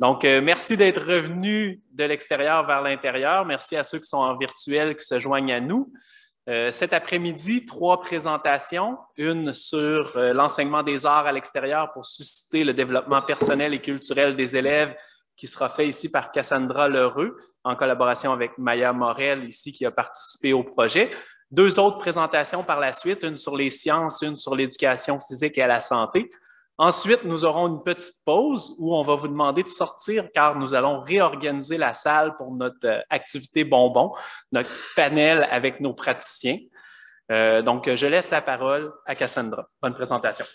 Donc, merci d'être revenus de l'extérieur vers l'intérieur. Merci à ceux qui sont en virtuel qui se joignent à nous. Cet après-midi, 3 présentations. Une sur l'enseignement des arts à l'extérieur pour susciter le développement personnel et culturel des élèves qui sera fait ici par Cassandra Lheureux en collaboration avec Maya Morel ici qui a participé au projet. 2 autres présentations par la suite, une sur les sciences, une sur l'éducation physique et à la santé. Ensuite, nous aurons une petite pause où on va vous demander de sortir car nous allons réorganiser la salle pour notre activité bonbon, notre panel avec nos praticiens. Donc, je laisse la parole à Cassandra. Bonne présentation.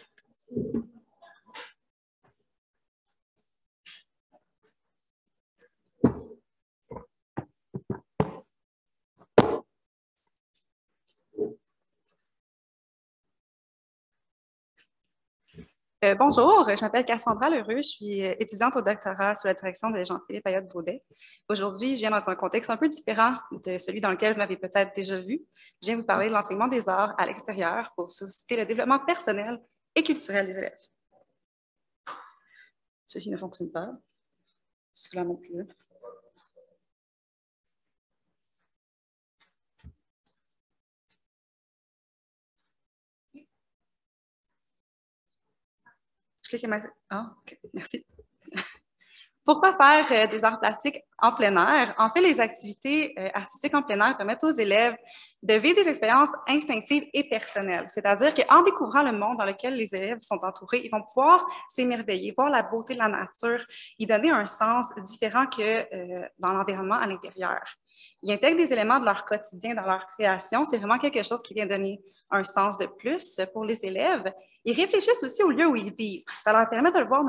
Bonjour, je m'appelle Cassandra Lheureux, je suis étudiante au doctorat sous la direction de Jean-Philippe Ayotte-Baudet. Aujourd'hui, je viens dans un contexte un peu différent de celui dans lequel vous m'avez peut-être déjà vu. Je viens vous parler de l'enseignement des arts à l'extérieur pour susciter le développement personnel et culturel des élèves. Ceci ne fonctionne pas. Cela non plus. Je clique ma... Ah, OK, merci. Pourquoi faire des arts plastiques en plein air? En fait, les activités artistiques en plein air permettent aux élèves de vivre des expériences instinctives et personnelles. C'est-à-dire qu'en découvrant le monde dans lequel les élèves sont entourés, ils vont pouvoir s'émerveiller, voir la beauté de la nature, y donner un sens différent que dans l'environnement à l'intérieur. Ils intègrent des éléments de leur quotidien dans leur création. C'est vraiment quelque chose qui vient donner un sens de plus pour les élèves. Ils réfléchissent aussi au lieu où ils vivent. Ça leur permet de le voir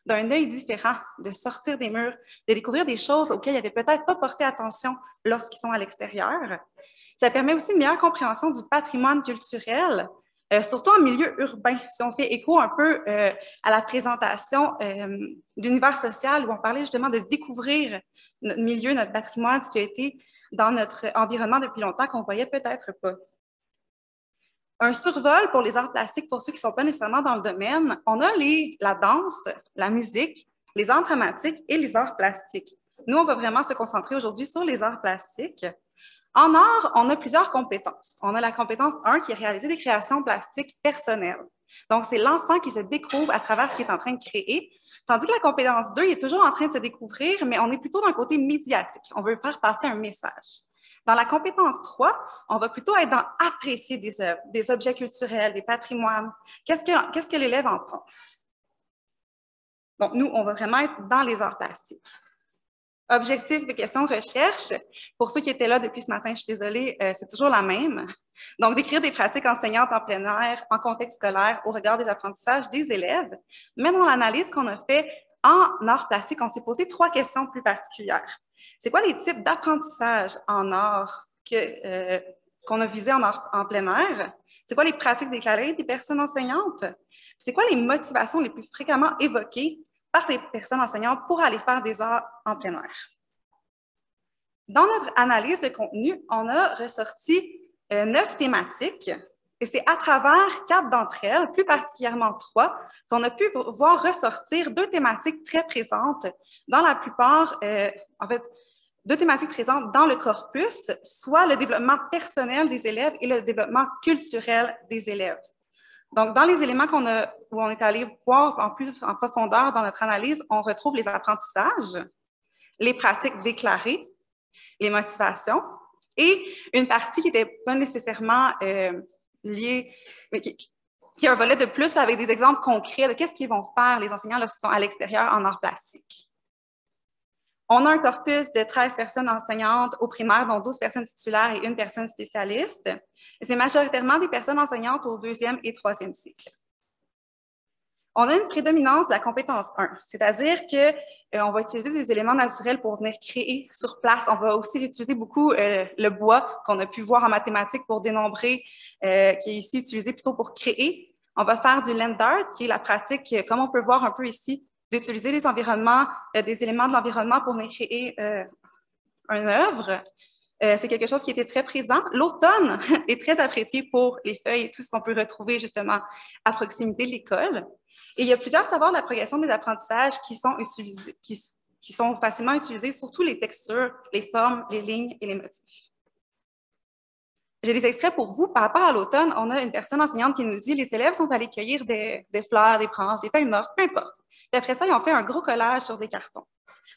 d'un œil différent, de sortir des murs, de découvrir des choses auxquelles ils n'avaient peut-être pas porté attention lorsqu'ils sont à l'extérieur. Ça permet aussi une meilleure compréhension du patrimoine culturel, surtout en milieu urbain. Si on fait écho un peu à la présentation d'univers social où on parlait justement de découvrir notre milieu, notre patrimoine, ce qui a été dans notre environnement depuis longtemps qu'on ne voyait peut-être pas. Un survol pour les arts plastiques, pour ceux qui ne sont pas nécessairement dans le domaine, on a la danse, la musique, les arts dramatiques et les arts plastiques. Nous, on va vraiment se concentrer aujourd'hui sur les arts plastiques. En art, on a plusieurs compétences. On a la compétence 1 qui est réaliser des créations plastiques personnelles. Donc, c'est l'enfant qui se découvre à travers ce qu'il est en train de créer, tandis que la compétence 2 il est toujours en train de se découvrir, mais on est plutôt d'un côté médiatique. On veut faire passer un message. Dans la compétence 3, on va plutôt être dans apprécier des œuvres, des objets culturels, des patrimoines. Qu'est-ce que l'élève en pense? Donc, nous, on va vraiment être dans les arts plastiques. Objectif de questions de recherche. Pour ceux qui étaient là depuis ce matin, je suis désolée, c'est toujours la même. Donc, décrire des pratiques enseignantes en plein air, en contexte scolaire, au regard des apprentissages des élèves. Mais dans l'analyse qu'on a fait en arts plastiques, on s'est posé 3 questions plus particulières. C'est quoi les types d'apprentissage en art qu'on a visé en plein air? C'est quoi les pratiques déclarées des personnes enseignantes? C'est quoi les motivations les plus fréquemment évoquées par les personnes enseignantes pour aller faire des arts en plein air? Dans notre analyse de contenu, on a ressorti 9 thématiques et c'est à travers 4 d'entre elles, plus particulièrement 3, qu'on a pu voir ressortir 2 thématiques très présentes dans la plupart, en fait, 2 thématiques présentes dans le corpus, soit le développement personnel des élèves et le développement culturel des élèves. Donc, dans les éléments où on est allé voir en profondeur dans notre analyse, on retrouve les apprentissages, les pratiques déclarées, les motivations et une partie qui n'était pas nécessairement liée, mais qui a un volet de plus là, avec des exemples concrets de qu'est-ce qu'ils vont faire les enseignants lorsqu'ils sont à l'extérieur en arts plastiques. On a un corpus de 13 personnes enseignantes au primaire, dont 12 personnes titulaires et 1 personne spécialiste. C'est majoritairement des personnes enseignantes au 2e et 3e cycle. On a une prédominance de la compétence 1, c'est-à-dire qu'on va utiliser des éléments naturels pour venir créer sur place. On va aussi utiliser beaucoup le bois qu'on a pu voir en mathématiques pour dénombrer, qui est ici utilisé plutôt pour créer. On va faire du land art, qui est la pratique, comme on peut voir un peu ici, d'utiliser des environnements, des éléments de l'environnement pour venir créer une œuvre. C'est quelque chose qui était très présent. L'automne est très apprécié pour les feuilles et tout ce qu'on peut retrouver justement à proximité de l'école. Et il y a plusieurs savoirs de la progression des apprentissages qui sont utilisés, qui sont facilement utilisés, surtout les textures, les formes, les lignes et les motifs. J'ai des extraits pour vous. Par rapport à l'automne, on a une personne enseignante qui nous dit « Les élèves sont allés cueillir des fleurs, des branches, des feuilles mortes, peu importe. » Puis après ça, ils ont fait un gros collage sur des cartons.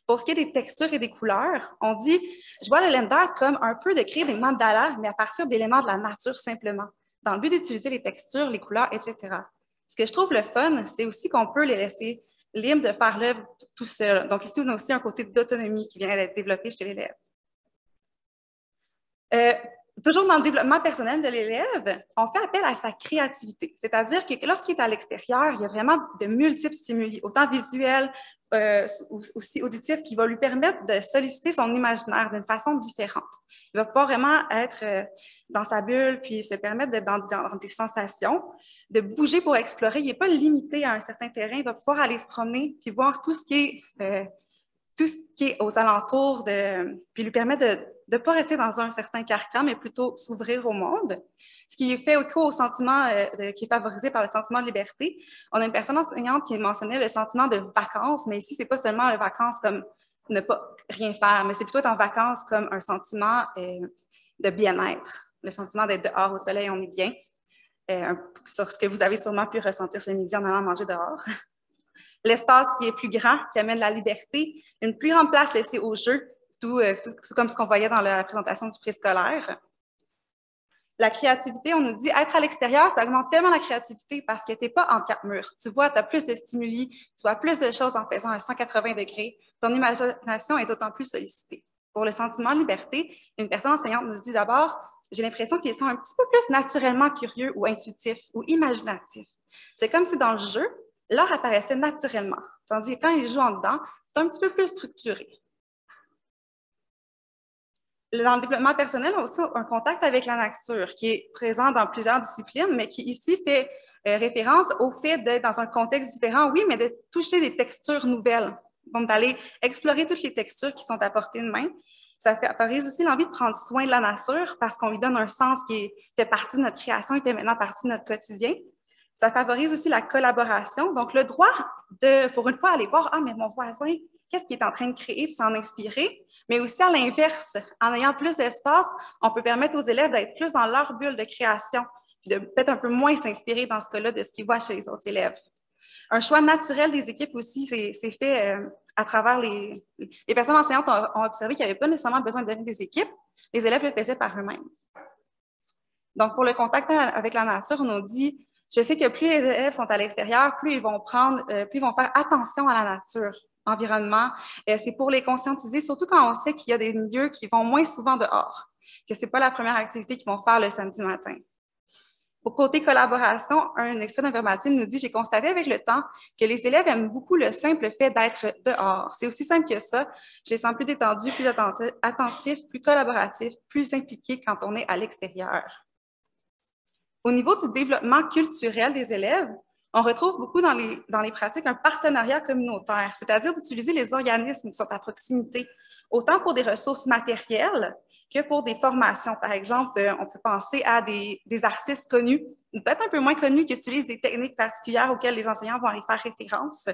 Pour ce qui est des textures et des couleurs, on dit « Je vois le Lender comme un peu de créer des mandalas, mais à partir d'éléments de la nature simplement, dans le but d'utiliser les textures, les couleurs, etc. » Ce que je trouve le fun, c'est aussi qu'on peut les laisser libres de faire l'œuvre tout seul. Donc ici, on a aussi un côté d'autonomie qui vient d'être développé chez l'élève. Toujours dans le développement personnel de l'élève, on fait appel à sa créativité. C'est-à-dire que lorsqu'il est à l'extérieur, il y a vraiment de multiples stimuli, autant visuels, aussi auditifs, qui vont lui permettre de solliciter son imaginaire d'une façon différente. Il va pouvoir vraiment être dans sa bulle, puis se permettre d'être dans des sensations, de bouger pour explorer. Il n'est pas limité à un certain terrain. Il va pouvoir aller se promener, puis voir tout ce qui est aux alentours, puis lui permettre de ne pas rester dans un certain carcan, mais plutôt s'ouvrir au monde. Ce qui est fait au sentiment, qui est favorisé par le sentiment de liberté. On a une personne enseignante qui mentionnait le sentiment de vacances, mais ici, ce n'est pas seulement les vacances comme ne pas rien faire, mais c'est plutôt être en vacances comme un sentiment de bien-être. Le sentiment d'être dehors au soleil, on est bien. Sur ce que vous avez sûrement pu ressentir ce midi en allant manger dehors. L'espace qui est plus grand, qui amène la liberté, une plus grande place laissée au jeu, tout comme ce qu'on voyait dans la présentation du préscolaire. La créativité, on nous dit, être à l'extérieur, ça augmente tellement la créativité parce que tu n'es pas en quatre murs. Tu vois, tu as plus de stimuli, tu vois plus de choses en faisant un 180 degrés. Ton imagination est d'autant plus sollicitée. Pour le sentiment de liberté, une personne enseignante nous dit d'abord, j'ai l'impression qu'ils sont un petit peu plus naturellement curieux ou intuitifs ou imaginatifs. C'est comme si dans le jeu, l'art apparaissait naturellement, tandis que quand ils jouent en dedans, c'est un petit peu plus structuré. Dans le développement personnel, on a aussi un contact avec la nature qui est présent dans plusieurs disciplines, mais qui ici fait référence au fait d'être dans un contexte différent, oui, mais de toucher des textures nouvelles. Donc, d'aller explorer toutes les textures qui sont à portée de main. Ça favorise aussi l'envie de prendre soin de la nature parce qu'on lui donne un sens qui fait partie de notre création et fait maintenant partie de notre quotidien. Ça favorise aussi la collaboration. Donc, le droit de, pour une fois, aller voir « Ah, mais mon voisin, qu'est-ce qu'il est en train de créer » puis s'en inspirer. Mais aussi, à l'inverse, en ayant plus d'espace, on peut permettre aux élèves d'être plus dans leur bulle de création puis de peut-être un peu moins s'inspirer dans ce cas-là de ce qu'ils voient chez les autres élèves. Un choix naturel des équipes aussi, c'est fait à travers les personnes enseignantes ont observé qu'il n'y avait pas nécessairement besoin de donner des équipes. Les élèves le faisaient par eux-mêmes. Donc, pour le contact avec la nature, on nous dit je sais que plus les élèves sont à l'extérieur, plus ils vont faire attention à la nature, environnement. C'est pour les conscientiser, surtout quand on sait qu'il y a des milieux qui vont moins souvent dehors, que ce n'est pas la première activité qu'ils vont faire le samedi matin. Pour côté collaboration, un extrait d'un verbatim nous dit « J'ai constaté avec le temps que les élèves aiment beaucoup le simple fait d'être dehors. C'est aussi simple que ça. Je les sens plus détendus, plus attentifs, plus collaboratifs, plus impliqués quand on est à l'extérieur. » Au niveau du développement culturel des élèves, on retrouve beaucoup dans les pratiques un partenariat communautaire, c'est-à-dire d'utiliser les organismes qui sont à proximité, autant pour des ressources matérielles que pour des formations. Par exemple, on peut penser à des artistes connus, peut-être un peu moins connus, qui utilisent des techniques particulières auxquelles les enseignants vont aller faire référence.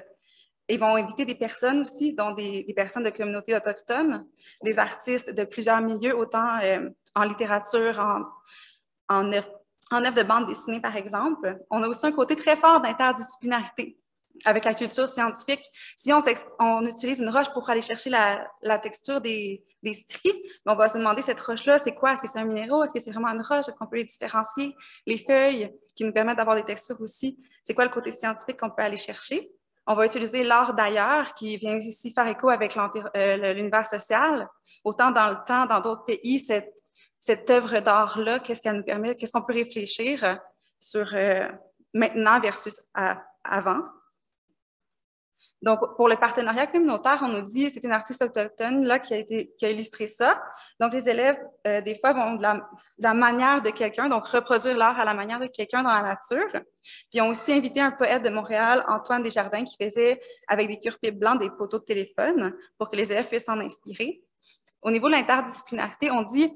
Ils vont inviter des personnes aussi, dont des personnes de communautés autochtones, des artistes de plusieurs milieux, autant en littérature, en œuvre de bande dessinée, par exemple. On a aussi un côté très fort d'interdisciplinarité avec la culture scientifique. Si on utilise une roche pour aller chercher la texture des stries, on va se demander cette roche-là, c'est quoi? Est-ce que c'est un minéral? Est-ce que c'est vraiment une roche? Est-ce qu'on peut les différencier? Les feuilles qui nous permettent d'avoir des textures aussi, c'est quoi le côté scientifique qu'on peut aller chercher? On va utiliser l'art d'ailleurs, qui vient ici faire écho avec l'univers social. Autant dans le temps, dans d'autres pays, cette œuvre d'art-là, qu'est-ce qu'elle nous permet, qu'est-ce qu'on peut réfléchir sur maintenant versus avant. Donc, pour le partenariat communautaire, on nous dit, c'est une artiste autochtone là, qui a illustré ça. Donc, les élèves, des fois, vont de la manière de quelqu'un, donc reproduire l'art à la manière de quelqu'un dans la nature. Puis, ils ont aussi invité un poète de Montréal, Antoine Desjardins, qui faisait, avec des cure-pieds blancs, des poteaux de téléphone pour que les élèves puissent s'en inspirer. Au niveau de l'interdisciplinarité, on dit,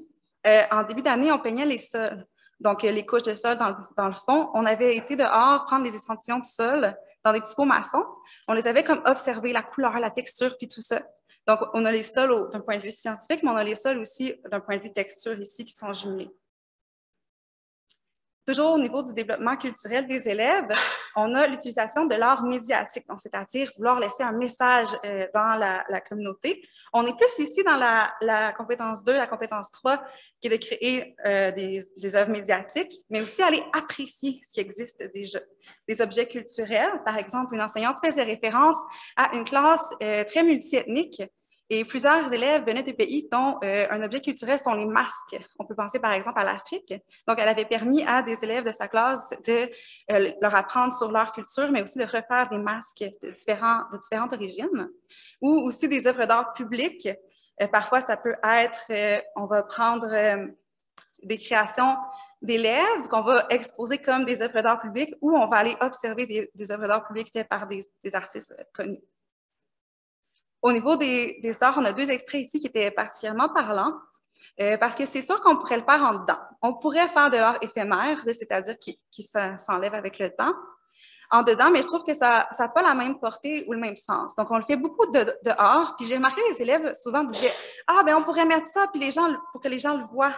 en début d'année, on peignait les sols. Donc, les couches de sol dans le fond. On avait été dehors prendre les échantillons de sol dans des petits pots maçons. On les avait comme observé, la couleur, la texture, puis tout ça. Donc, on a les sols d'un point de vue scientifique, mais on a les sols aussi d'un point de vue texture ici qui sont jumelés. Toujours au niveau du développement culturel des élèves, on a l'utilisation de l'art médiatique, donc c'est-à-dire vouloir laisser un message dans la communauté. On est plus ici dans la compétence 2, la compétence 3, qui est de créer des œuvres médiatiques, mais aussi aller apprécier ce qui existe déjà. Des objets culturels, par exemple, une enseignante faisait référence à une classe très multiethnique. Et plusieurs élèves venaient de pays dont un objet culturel sont les masques. On peut penser par exemple à l'Afrique. Donc, elle avait permis à des élèves de sa classe de leur apprendre sur leur culture, mais aussi de refaire des masques de différentes origines. Ou aussi des œuvres d'art publiques. Parfois, ça peut être, on va prendre des créations d'élèves qu'on va exposer comme des œuvres d'art publiques ou on va aller observer des œuvres d'art publiques faites par des artistes connus. Au niveau des arts, on a 2 extraits ici qui étaient particulièrement parlants, parce que c'est sûr qu'on pourrait le faire en dedans. On pourrait faire de l'art éphémère, c'est-à-dire qui s'enlève avec le temps, en dedans, mais je trouve que ça n'a pas la même portée ou le même sens. Donc, on le fait beaucoup dehors, puis j'ai remarqué que les élèves souvent disaient « Ah, bien, on pourrait mettre ça puis pour que les gens le voient. »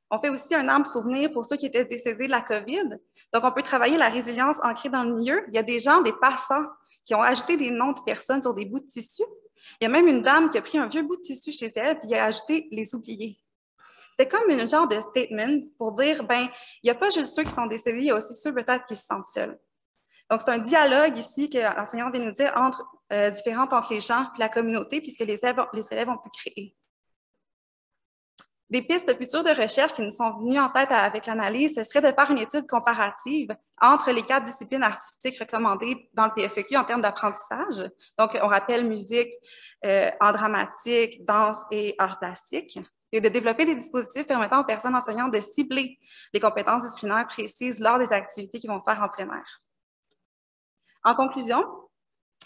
On fait aussi un arbre souvenir pour ceux qui étaient décédés de la COVID. Donc, on peut travailler la résilience ancrée dans le milieu. Il y a des gens, des passants, qui ont ajouté des noms de personnes sur des bouts de tissu. Il y a même une dame qui a pris un vieux bout de tissu chez elle puis a ajouté les oubliés. C'était comme une genre de statement pour dire, ben, il n'y a pas juste ceux qui sont décédés, il y a aussi ceux peut-être qui se sentent seuls. Donc, c'est un dialogue ici que l'enseignant vient nous dire différent entre les gens et la communauté, puisque les élèves ont pu créer. Des pistes futures de recherche qui nous sont venues en tête avec l'analyse, ce serait de faire une étude comparative entre les 4 disciplines artistiques recommandées dans le PFEQ en termes d'apprentissage. Donc, on rappelle musique, art dramatique, danse et art plastique. Et de développer des dispositifs permettant aux personnes enseignantes de cibler les compétences disciplinaires précises lors des activités qu'ils vont faire en plein air. En conclusion,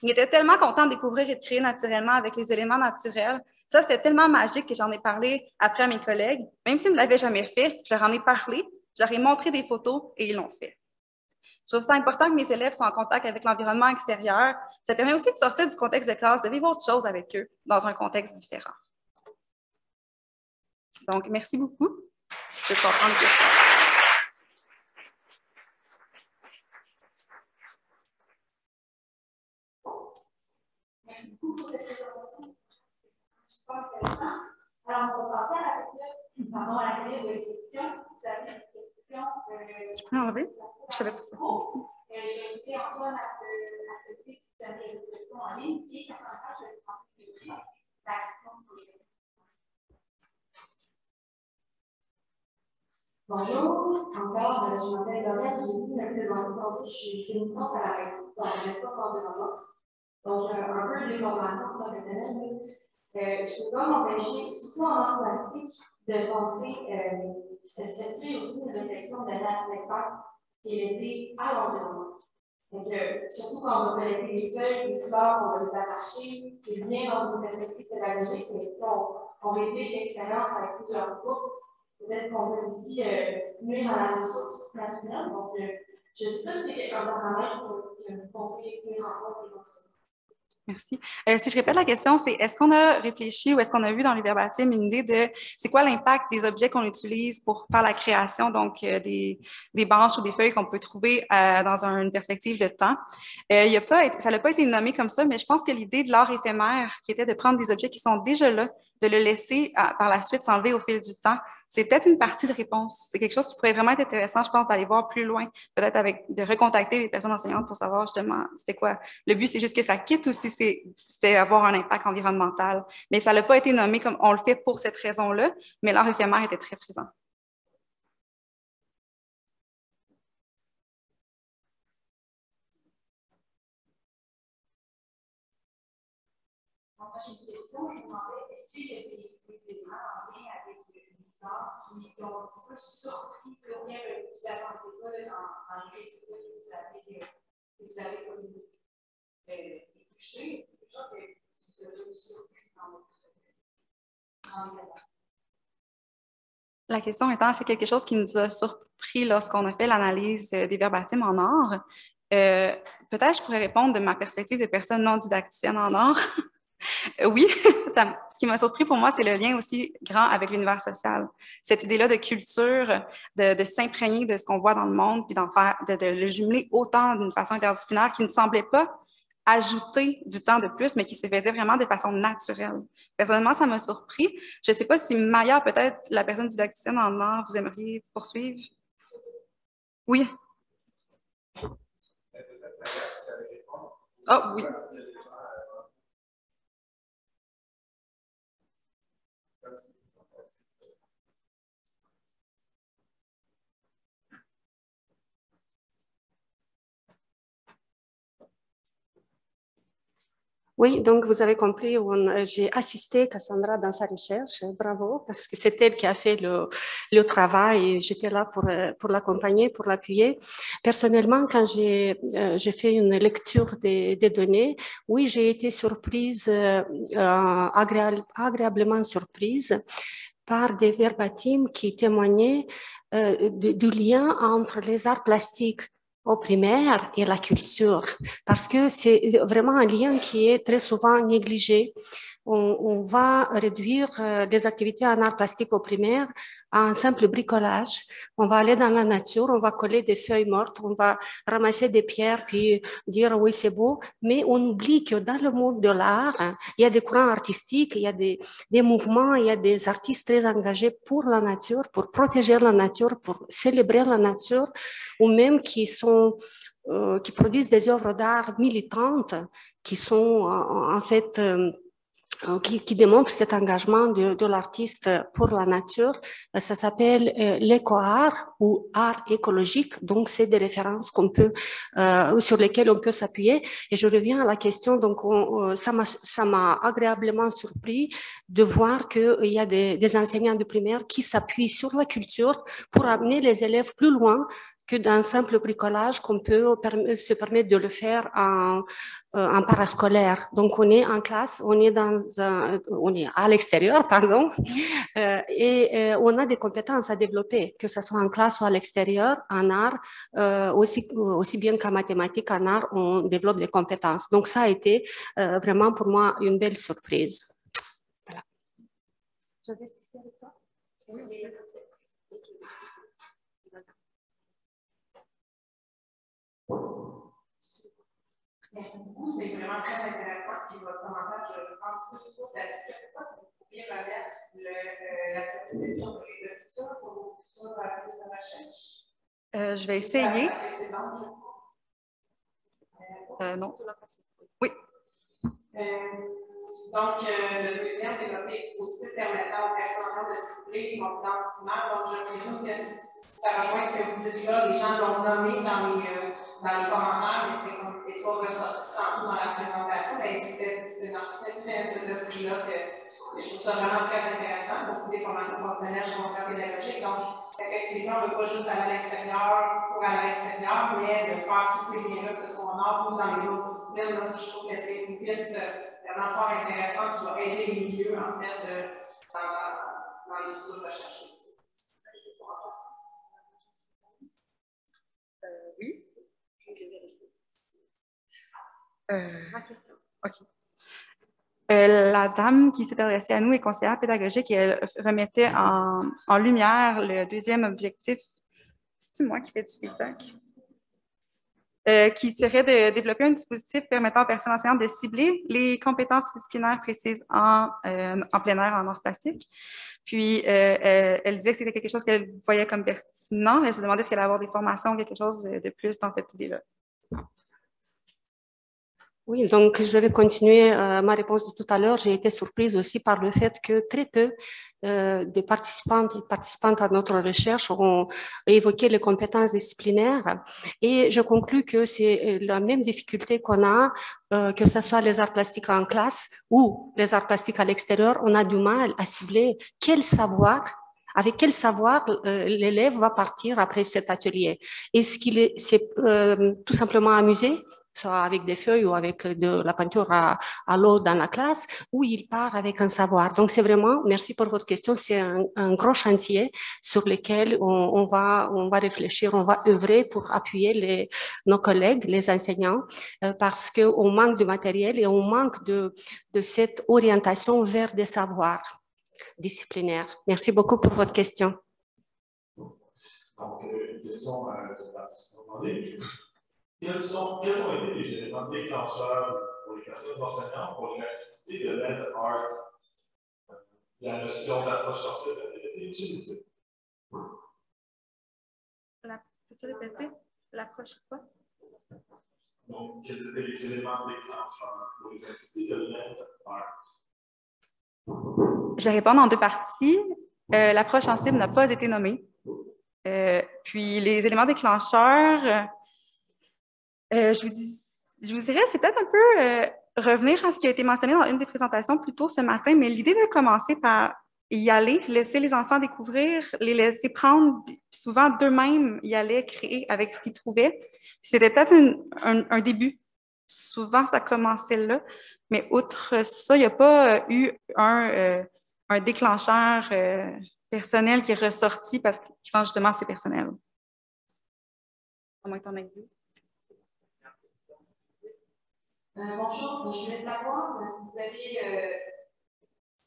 il était tellement content de découvrir et de créer naturellement avec les éléments naturels. Ça, c'était tellement magique que j'en ai parlé après à mes collègues. Même s'ils ne l'avaient jamais fait, je leur en ai parlé, je leur ai montré des photos et ils l'ont fait. Je trouve ça important que mes élèves soient en contact avec l'environnement extérieur. Ça permet aussi de sortir du contexte de classe, de vivre autre chose avec eux dans un contexte différent. Donc, merci beaucoup. Je vais prendre des questions. Merci beaucoup pour cette présentation. Alors, on va passer à la période de questions. Si vous avez des questions, Ah oui, je savais pas ça. je vais inviter Antoine à se dire si vous avez des questions en ligne. Et à ce moment-là, je vais prendre la question pour les questions. Bonjour, encore, je m'appelle Lorraine, j'ai vu me présenter tantôt, je suis finissante à la répétition, je ne reste pas environnement. Donc, un peu de formation professionnelle. Je ne peux pas m'empêcher, surtout en art plastique, de penser, c'est aussi une réflexion de l'impact qui est laissé à l'environnement. Donc, surtout quand on va collecter les feuilles, les fleurs, on va les arracher, c'est bien dans une perspective pédagogique, mais si on réplique l'expérience avec plusieurs groupes, peut-être qu'on peut aussi nuire à la ressource naturelle. Donc, je ne sais pas si c'est un paramètre que vous pouvez tenir en compte et votre. Merci. Si je répète la question, c'est est-ce qu'on a réfléchi ou est-ce qu'on a vu dans les verbatim une idée de c'est quoi l'impact des objets qu'on utilise pour faire la création, donc des branches ou des feuilles qu'on peut trouver dans une perspective de temps? Ça n'a pas été nommé comme ça, mais je pense que l'idée de l'art éphémère, qui était de prendre des objets qui sont déjà là, de le laisser par la suite s'enlever au fil du temps, c'est peut-être une partie de réponse. C'est quelque chose qui pourrait vraiment être intéressant, je pense, d'aller voir plus loin, peut-être de recontacter les personnes enseignantes pour savoir justement c'était quoi. Le but, c'est juste que ça quitte ou si c'était avoir un impact environnemental. Mais ça n'a pas été nommé comme on le fait pour cette raison-là, mais l'art éphémère était très présent. J'ai une question, je me demandais, est-ce qu'il y a des éléments en lien avec les arts qui ont un petit peu surpris que rien que vous avez en école dans les résultats que vous avez comme touché? C'est quelque chose que vous avez surpris dans votre. La question étant, c'est quelque chose qui nous a surpris lorsqu'on a fait l'analyse des verbatim en art. Peut-être je pourrais répondre de ma perspective de personne non didacticienne en art. Oui, ce qui m'a surpris pour moi, c'est le lien aussi grand avec l'univers social. Cette idée-là de culture, de s'imprégner de ce qu'on voit dans le monde, puis de le jumeler autant d'une façon interdisciplinaire qui ne semblait pas ajouter du temps de plus, mais qui se faisait vraiment de façon naturelle. Personnellement, ça m'a surpris. Je ne sais pas si Maya, peut-être la personne didacticienne en art, vous aimeriez poursuivre? Oui. Ah, oui. Oui, donc vous avez compris, j'ai assisté Cassandra dans sa recherche, bravo, parce que c'est elle qui a fait le travail et j'étais là pour l'accompagner, pour l'appuyer. Personnellement, quand j'ai fait une lecture des données, oui, j'ai été surprise, agréablement surprise par des verbatims qui témoignaient du lien entre les arts plastiques au primaire et la culture, parce que c'est vraiment un lien qui est très souvent négligé. On va réduire les activités en art plastique au primaire à un simple bricolage. On va aller dans la nature, on va coller des feuilles mortes, on va ramasser des pierres puis dire oui c'est beau, mais on oublie que dans le monde de l'art, il y a des courants artistiques, il y a des mouvements, il y a des artistes très engagés pour la nature, pour protéger la nature, pour célébrer la nature, ou même qui produisent des œuvres d'art militantes qui sont en fait qui démontre cet engagement de l'artiste pour la nature. Ça s'appelle l'éco-art ou art écologique. Donc, c'est des références sur lesquelles on peut s'appuyer. Et je reviens à la question. Donc, ça m'a agréablement surpris de voir qu'il y a des enseignants de primaire qui s'appuient sur la culture pour amener les élèves plus loin que d'un simple bricolage qu'on peut se permettre de le faire en parascolaire. Donc, on est en classe, on est à l'extérieur, pardon, et on a des compétences à développer, que ce soit en classe ou à l'extérieur, en art, aussi bien qu'en mathématiques, en art, on développe des compétences. Donc, ça a été vraiment pour moi une belle surprise. Voilà. Je reste ici avec toi. Merci beaucoup, c'est vraiment très intéressant. Puis votre commentaire, je le prends dessus. Je ne sais pas si vous pourriez remettre l'activité sur le futur sur vos futures prises de recherche. Je vais essayer. Non. Oui. Donc, le deuxième, développer des dispositifs permettant aux personnes de cibler confidentiellement. Donc, je présume que ça rejoint ce que vous dites là, les gens l'ont nommé dans les commentaires, mais c'est comme n'était pas ressorti tantôt dans la présentation. C'est dans cet esprit-là que je trouve ça vraiment très intéressant. Aussi des formations professionnelles, je pense, pédagogiques. Donc, effectivement, on ne veut pas juste aller à l'extérieur pour aller à l'extérieur, mais de faire tous ces liens-là, que ce soit en art ou dans les autres disciplines. Là, je trouve que c'est une piste vraiment fort intéressante qui va aider les milieux, en fait, dans les futures recherches aussi. Oui. OK. La dame qui s'est adressée à nous est conseillère pédagogique et elle remettait en lumière le deuxième objectif. C'est-tu moi qui fais du feedback? Qui serait de développer un dispositif permettant aux personnes enseignantes de cibler les compétences disciplinaires précises en plein air, en art plastique. Puis, elle disait que c'était quelque chose qu'elle voyait comme pertinent. Elle se demandait si elle allait avoir des formations ou quelque chose de plus dans cette idée-là. Oui, donc je vais continuer ma réponse de tout à l'heure. J'ai été surprise aussi par le fait que très peu de participantes et participantes à notre recherche ont évoqué les compétences disciplinaires. Et je conclus que c'est la même difficulté qu'on a, que ce soit les arts plastiques en classe ou les arts plastiques à l'extérieur. On a du mal à cibler avec quel savoir l'élève va partir après cet atelier. Est-ce qu'il s'est tout simplement amusé soit avec des feuilles ou avec de la peinture à l'eau dans la classe, ou il part avec un savoir. Donc, c'est vraiment, merci pour votre question, c'est un gros chantier sur lequel on va réfléchir, on va œuvrer pour appuyer nos collègues, les enseignants, parce qu'on manque de matériel et on manque de cette orientation vers des savoirs disciplinaires. Merci beaucoup pour votre question. Donc, une question de participants. Quels ont été les éléments déclencheurs pour les personnes enseignantes pour l'activité de l'aide art? La notion d'approche sensible a été utilisée. Peux-tu répéter? L'approche quoi? Donc, quels étaient les éléments déclencheurs pour les activités de l'aide art? Je vais répondre en deux parties. L'approche sensible n'a pas été nommée. Puis les éléments déclencheurs, je vous dirais, c'est peut-être un peu revenir à ce qui a été mentionné dans une des présentations plus tôt ce matin, mais l'idée de commencer par y aller, laisser les enfants découvrir, les laisser prendre, puis souvent d'eux-mêmes y aller créer avec ce qu'ils trouvaient. C'était peut-être un début. Souvent, ça commençait là, mais outre ça, il n'y a pas eu un déclencheur personnel qui est ressorti parce que justement c'est personnel. Comment t'en as dit? Bonjour, je voulais savoir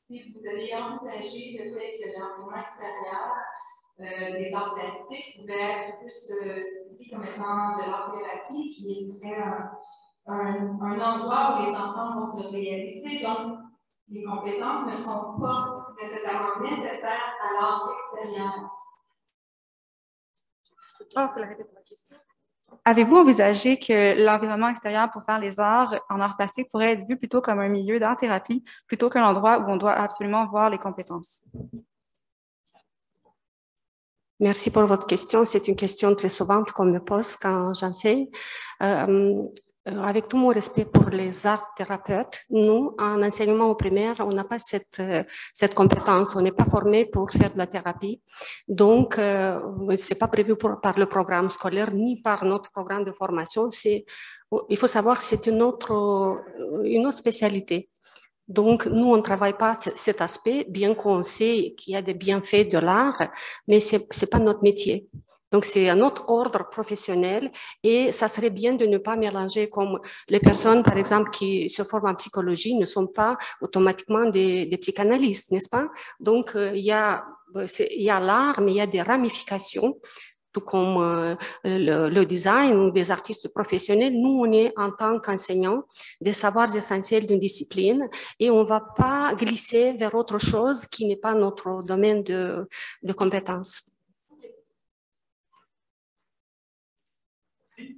si vous avez envisagé le fait que l'enseignement extérieur des arts plastiques pouvait être plus ciblé comme étant de l'art-thérapie, qui serait un endroit où les enfants vont se réaliser. Donc, les compétences ne sont pas nécessairement nécessaires à l'art extérieur. Oh, il faut répéter la question. Avez-vous envisagé que l'environnement extérieur pour faire les arts en art plastique pourrait être vu plutôt comme un milieu d'art-thérapie plutôt qu'un endroit où on doit absolument voir les compétences? Merci pour votre question. C'est une question très souvent qu'on me pose quand j'enseigne. Avec tout mon respect pour les arts thérapeutes, nous, en enseignement au primaire, on n'a pas cette compétence. On n'est pas formé pour faire de la thérapie. Donc, c'est pas prévu par le programme scolaire ni par notre programme de formation. Il faut savoir que c'est une autre spécialité. Donc, nous, on ne travaille pas cet aspect, bien qu'on sait qu'il y a des bienfaits de l'art, mais c'est pas notre métier. Donc, c'est un autre ordre professionnel et ça serait bien de ne pas mélanger comme les personnes, par exemple, qui se forment en psychologie ne sont pas automatiquement des psychanalystes, n'est-ce pas? Donc, il y a l'art, mais il y a des ramifications, tout comme le design ou des artistes professionnels. Nous, on est en tant qu'enseignants des savoirs essentiels d'une discipline et on ne va pas glisser vers autre chose qui n'est pas notre domaine de compétences. Merci.